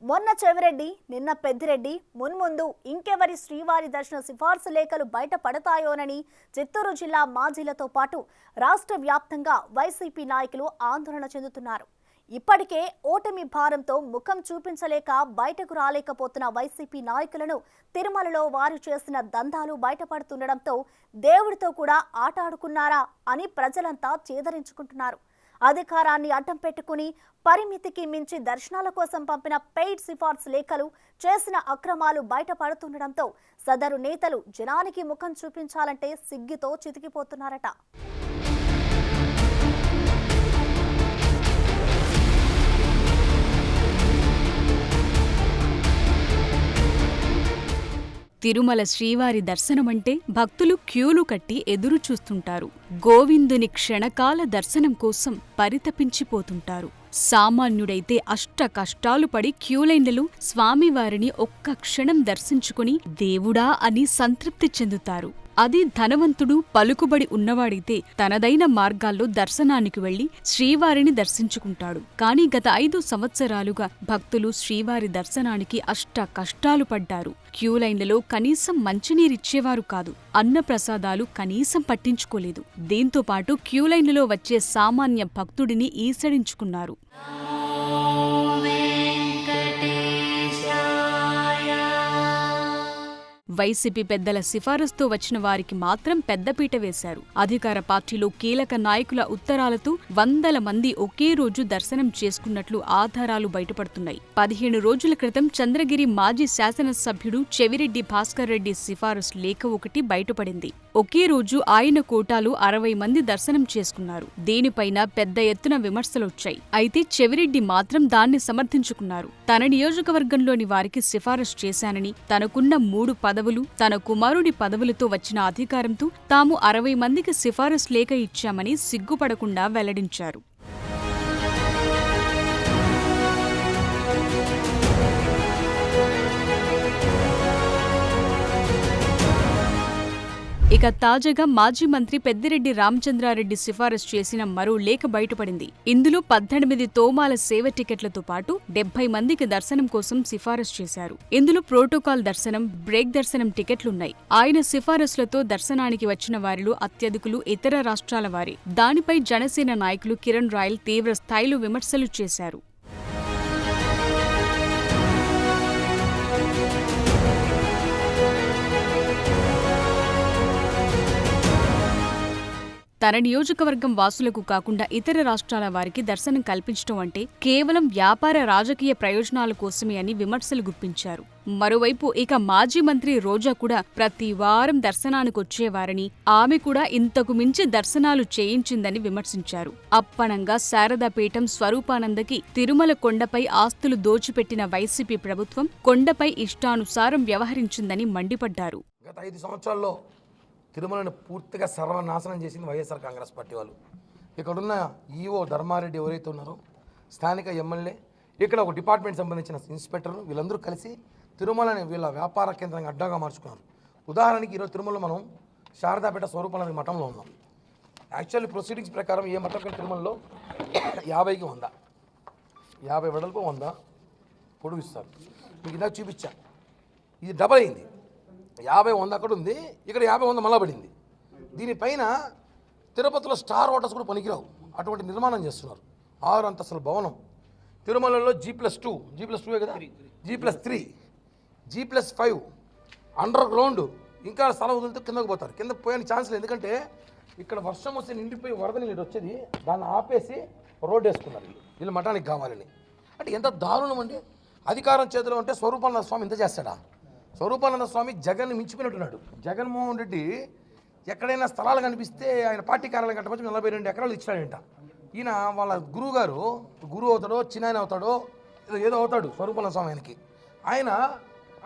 మొన్న చెవిరెడ్డి, నిన్న పెద్దిరెడ్డి, మున్ముందు ఇంకెవరి శ్రీవారి దర్శన సిఫార్సు లేఖలు బయటపడతాయోనని చిత్తూరు జిల్లా మాజీలతో పాటు రాష్ట్ర వ్యాప్తంగా వైసీపీ నాయకులు ఆందోళన చెందుతున్నారు. ఇప్పటికే ఓటమి భారంతో ముఖం చూపించలేక బయటకు రాలేకపోతున్న వైసీపీ నాయకులను తిరుమలలో వారు చేసిన దందాలు బయటపడుతుండటంతో దేవుడితో కూడా ఆట ఆడుకున్నారా అని ప్రజలంతా చేదరించుకుంటున్నారు. అధికారాన్ని అడ్డం పెట్టుకుని పరిమితికి మించి దర్శనాల కోసం పంపిన పెయిడ్ సిఫార్సు లేఖలు చేసిన అక్రమాలు బయటపడుతుండటంతో సదరు నేతలు జనానికి ముఖం చూపించాలంటే సిగ్గుతో చితికిపోతున్నారట. తిరుమల శ్రీవారి దర్శనమంటే భక్తులు క్యూలు కట్టి ఎదురు చూస్తుంటారు. గోవిందుని క్షణకాల దర్శనం కోసం పరితపించిపోతుంటారు. సామాన్యుడైతే అష్ట కష్టాలు పడి క్యూలైన్లలో స్వామివారిని ఒక్క క్షణం దర్శించుకుని దేవుడా అని సంతృప్తి చెందుతారు. అది ధనవంతుడు, పలుకుబడి ఉన్నవాడైతే తనదైన మార్గాల్లో దర్శనానికి వెళ్లి శ్రీవారిని దర్శించుకుంటాడు. కానీ గత 5 సంవత్సరాలుగా భక్తులు శ్రీవారి దర్శనానికి అష్ట కష్టాలు పడ్డారు. క్యూలైన్లలో కనీసం మంచినీరిచ్చేవారు కాదు, అన్నప్రసాదాలు కనీసం పట్టించుకోలేదు. దీంతో పాటు క్యూలైన్లలో వచ్చే సామాన్య భక్తుడిని ఈసడించుకున్నారు. వైసీపీ పెద్దల సిఫారసుతో వచ్చిన వారికి మాత్రం పెద్దపీట వేశారు. అధికార పార్టీలో కీలక నాయకుల ఉత్తరాలతో వందల మంది ఒకే రోజు దర్శనం చేసుకున్నట్లు ఆధారాలు బయటపడుతున్నాయి. 15 రోజుల క్రితం చంద్రగిరి మాజీ శాసనసభ్యుడు చెవిరెడ్డి భాస్కర్ రెడ్డి సిఫారసు లేఖ ఒకటి బయటపడింది. ఒకే రోజు ఆయన కోటాలు 60 మంది దర్శనం చేసుకున్నారు. దీనిపైన పెద్ద ఎత్తున విమర్శలొచ్చాయి. అయితే చెవిరెడ్డి మాత్రం దాన్ని సమర్థించుకున్నారు. తన నియోజకవర్గంలోని వారికి సిఫారసు చేశానని, తనకున్న 3 పదవులు, తన కుమారుడి పదవులతో వచ్చిన అధికారంతో తాము 60 మందికి సిఫారసు లేఖ ఇచ్చామని సిగ్గుపడకుండా వెల్లడించారు. ఇక తాజాగా మాజీ మంత్రి పెద్దిరెడ్డి రామచంద్రారెడ్డి సిఫారసు చేసిన మరో లేఖ బయటపడింది. ఇందులో 18 తోమాల సేవ టికెట్లతో పాటు 70 మందికి దర్శనం కోసం సిఫారసు చేశారు. ఇందులో ప్రోటోకాల్ దర్శనం, బ్రేక్ దర్శనం టికెట్లున్నాయి. ఆయన సిఫారసులతో దర్శనానికి వచ్చిన వారిలో అత్యధికులు ఇతర రాష్ట్రాల వారే. దానిపై జనసేన నాయకులు కిరణ్ రాయల్ తీవ్ర స్థాయిలో విమర్శలు చేశారు. తన నియోజకవర్గం వాసులకు కాకుండా ఇతర రాష్ట్రాల వారికి దర్శనం కల్పించడం అంటే కేవలం వ్యాపార రాజకీయ ప్రయోజనాల కోసమే అని విమర్శలు గుప్పించారు. మరోవైపు ఇక మాజీ మంత్రి రోజా కూడా ప్రతి వారం దర్శనానికొచ్చేవారని, ఆమె కూడా ఇంతకు మించి దర్శనాలు చేయించిందని విమర్శించారు. అప్పనంగా శారదాపీఠం స్వరూపానందకి తిరుమల కొండపై ఆస్తులు దోచిపెట్టిన వైసీపీ ప్రభుత్వం కొండపై ఇష్టానుసారం వ్యవహరించిందని మండిపడ్డారు. గత 5 సంవత్సరాల్లో తిరుమలను పూర్తిగా సర్వనాశనం చేసింది వైఎస్ఆర్ కాంగ్రెస్ పార్టీ వాళ్ళు. ఇక్కడున్న ఈఓ ధర్మారెడ్డి ఎవరైతే ఉన్నారో, స్థానిక ఎమ్మెల్యే, ఇక్కడ ఒక డిపార్ట్మెంట్ సంబంధించిన ఇన్స్పెక్టర్, వీళ్ళందరూ కలిసి తిరుమలని వీళ్ళ వ్యాపార కేంద్రంగా అడ్డాగా మార్చుకున్నారు. ఉదాహరణకి ఈరోజు తిరుమలలో మనం శారదాపేట స్వరూపానంద మఠంలో ఉన్నాం. యాక్చువల్లీ ప్రొసీడింగ్స్ ప్రకారం ఏ మఠం తిరుమలలో 50కి 100, 50 వెడల్పు 100 పొడుగు ఇస్తారు. మీకు ఇందాక చూపించా, ఇది డబల్ అయింది. 50-100 అక్కడ ఉంది, ఇక్కడ 50-100 మళ్ళా పడింది. దీనిపైన తిరుపతిలో స్టార్ హోటల్స్ కూడా పనికిరావు, అటువంటి నిర్మాణం చేస్తున్నారు. 6 అంతస్తుల భవనం. తిరుమలలో G+2, G+2 కదా, G+3, G+5 అండర్ గ్రౌండ్. ఇంకా స్థలం వదిలితే కిందకు పోతారు. కింద పోయే ఛాన్స్ లేదు, ఎందుకంటే ఇక్కడ వర్షం వస్తే నిండిపోయి వరద నీళ్ళు వచ్చేది, దాన్ని ఆపేసి రోడ్డు వేసుకున్నారు వీళ్ళు మఠానికి కావాలని. అంటే ఎంత దారుణం అంటే, అధికారం చేతిలో ఉంటే స్వరూపానంద స్వామి ఇంత చేస్తాడా? స్వరూపానంద స్వామి జగన్ మించిపోయినట్టున్నాడు. జగన్మోహన్ రెడ్డి ఎక్కడైనా స్థలాలు కనిపిస్తే ఆయన పార్టీ కార్యాలయం కట్టవచ్చు 42 ఎకరాలు ఇచ్చాడంట. ఈయన వాళ్ళ గురువు గారు, గురువు అవుతాడో చిన్నాయన అవుతాడో ఏదో అవుతాడు స్వరూపానంద స్వామి ఆయనకి.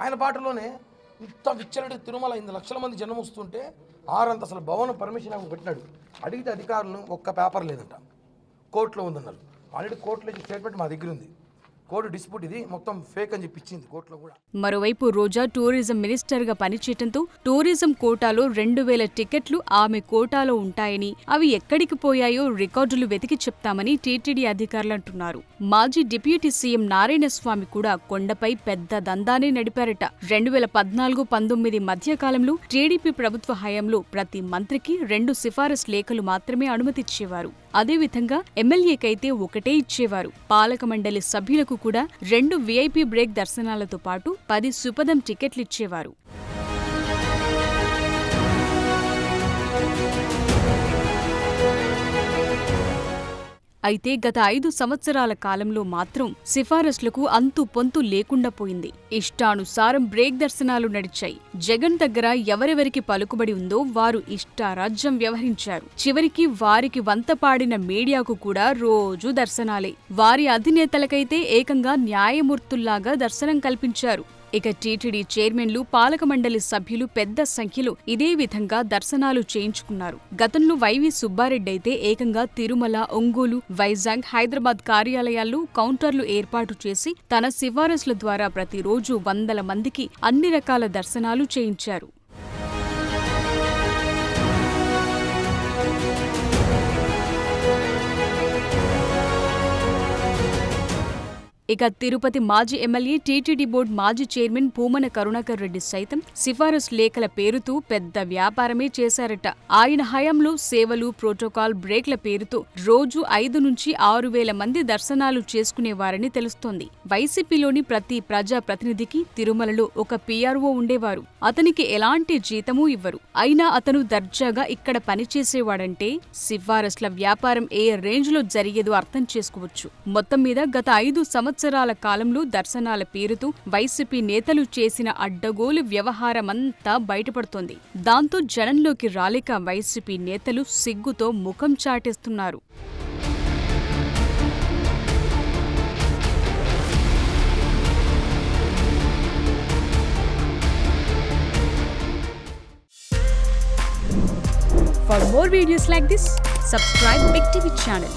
ఆయన పాటలోనే ఇంత విచ్చలటి తిరుమల 8 లక్షల మంది జనం వస్తుంటే 6 అంతస్తుల భవనం పర్మిషన్ ఆమె పెట్టినాడు. అడిగితే అధికారులను ఒక్క పేపర్ లేదంట, కోర్టులో ఉందన్నారు. ఆల్రెడీ కోర్టులో స్టేట్మెంట్ మా దగ్గర ఉంది. కోర్టు డిస్ప్యూట్ ఇది మొత్తం ఫేక్ అని చెప్పి ఇచ్చింది కోర్టులో కూడా. మరోవైపు రోజా టూరిజం మినిస్టర్గా పనిచేయటంతో టూరిజం కోటాలో 2000 టికెట్లు ఆమె కోటాలో ఉంటాయని, అవి ఎక్కడికి పోయాయో రికార్డులు వెతికి చెప్తామని టీటీడీ అధికారులు అంటున్నారు. మాజీ డిప్యూటీ సీఎం నారాయణస్వామి కూడా కొండపై పెద్ద దందానే నడిపారట. 2014-19 మధ్యకాలంలో టీడీపీ ప్రభుత్వ హయాంలో ప్రతి మంత్రికి 2 సిఫారసు లేఖలు మాత్రమే అనుమతిచ్చేవారు. అదేవిధంగా ఎమ్మెల్యేకైతే ఒకటే ఇచ్చేవారు. పాలక మండలి సభ్యులకు కూడా 2 వీఐపీ బ్రేక్ దర్శనాలతో పాటు 10 సుపదం టికెట్లిచ్చేవారు. అయితే గత 5 సంవత్సరాల కాలంలో మాత్రం సిఫారసులకు అంతు పొంతు లేకుండా పోయింది. ఇష్టానుసారం బ్రేక్ దర్శనాలు నడిచాయి. జగన్ దగ్గర ఎవరెవరికి పలుకుబడి ఉందో వారు ఇష్టారాజ్యం వ్యవహరించారు. చివరికి వారికి వంతపాడిన మీడియాకు కూడా రోజు దర్శనాలే. వారి అధినేతలకైతే ఏకంగా న్యాయమూర్తుల్లాగా దర్శనం కల్పించారు. ఇక టీటీడీ చైర్మన్లు, పాలక మండలి సభ్యులు పెద్ద సంఖ్యలో ఇదే విధంగా దర్శనాలు చేయించుకున్నారు. గతంలో వైవి సుబ్బారెడ్డి అయితే ఏకంగా తిరుమల, ఒంగోలు, వైజాగ్, హైదరాబాద్ కార్యాలయాల్లో కౌంటర్లు ఏర్పాటు చేసి తన సిఫారసుల ద్వారా ప్రతిరోజు 100 మందికి అన్ని రకాల దర్శనాలు చేయించారు. ఇక తిరుపతి మాజీ ఎమ్మెల్యే, టీటీడీ బోర్డు మాజీ చైర్మన్ పూమన కరుణాకర్ రెడ్డి సైతం సిఫారసు లేఖల పేరుతో పెద్ద వ్యాపారమే చేశారట. ఆయన హయాంలో సేవలు, ప్రోటోకాల్, బ్రేక్ల పేరుతో రోజు 5 నుంచి 6 వేల మంది దర్శనాలు చేసుకునేవారని తెలుస్తోంది. వైసీపీలోని ప్రతి ప్రజా ప్రతినిధికి తిరుమలలో ఒక పీఆర్ఓ ఉండేవారు. అతనికి ఎలాంటి జీతమూ ఇవ్వరు. అయినా అతను దర్జాగా ఇక్కడ పనిచేసేవాడంటే సిఫారసుల వ్యాపారం ఏ రేంజ్లో జరిగేదో అర్థం చేసుకోవచ్చు. మొత్తం మీద గత 5 సంవత్సరాల కాలంలో దర్శనాల పేరుతో వైసీపీ నేతలు చేసిన అడ్డగోలు వ్యవహారమంతా బయటపడుతోంది. దాంతో జనంలోకి రాలేక వైసీపీ నేతలు సిగ్గుతో ముఖం చాటేస్తున్నారు. For more videos like this, subscribe Big TV channel.